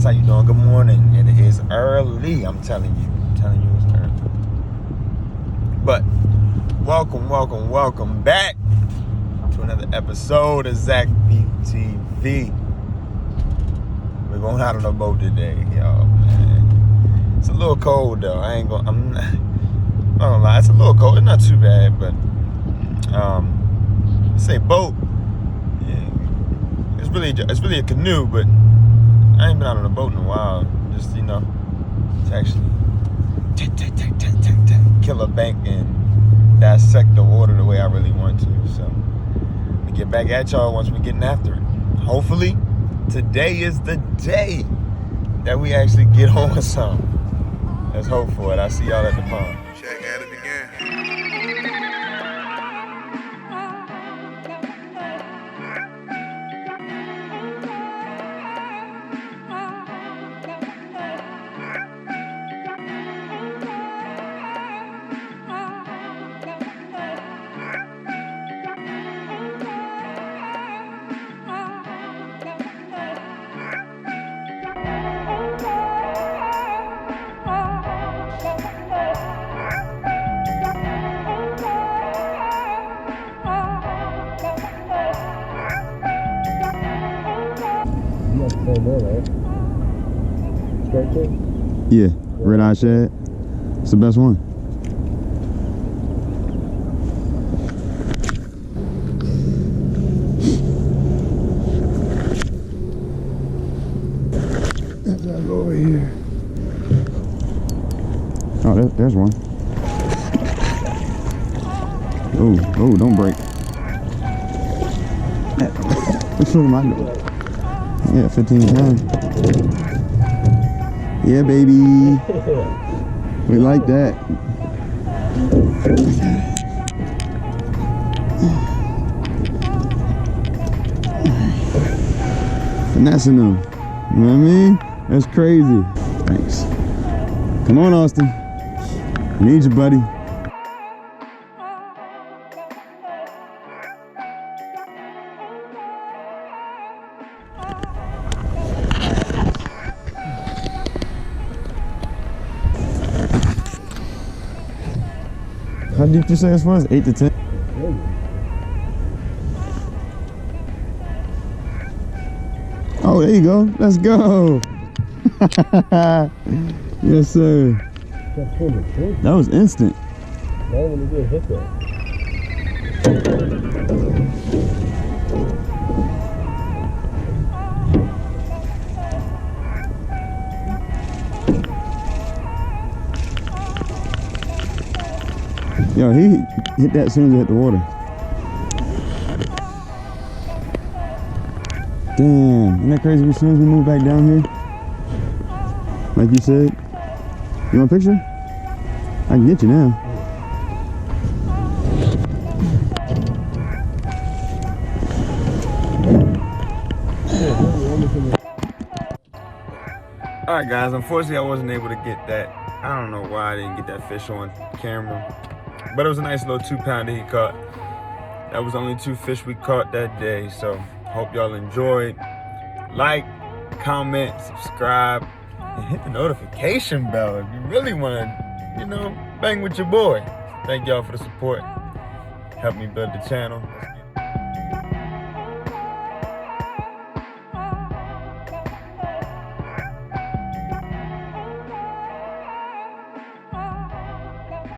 guys, how you doing? Good morning. It is early. I'm telling you it's early. But welcome back to another episode of Zach BTV. We're going out on a boat today, y'all, man. It's a little cold though. I'm not gonna lie, it's a little cold. It's not too bad, but say boat. Yeah, it's really a canoe, but I ain't been out on a boat in a while. Just, to actually kill a bank and dissect the water the way I really want to. So we get back at y'all once we're getting after it. Hopefully, today is the day that we actually get on some. Let's hope for it. I'll see y'all at the pond. Check at it again. Yeah, red eye shad. It's the best one. As I go over here. Oh, there's one. Oh, don't break. What am I doing? Yeah, 15 pounds. Yeah, baby. We like that. Finessing them. You know what I mean? That's crazy. Thanks. Come on, Austin. I need you, buddy. How deep you say this was? 8 to 10? Oh, there you go. Let's go. Yes, sir. That was instant. Yo, he hit that as soon as he hit the water. Damn, isn't that crazy? As soon as we move back down here, like you said, you want a picture? I can get you now. Alright guys, unfortunately I wasn't able to get that. I don't know why I didn't get that fish on camera. But it was a nice little 2-pounder he caught. That was only 2 fish we caught that day. So hope y'all enjoyed. Like, comment, subscribe, and hit the notification bell if you really want to, bang with your boy. Thank y'all for the support. Help me build the channel.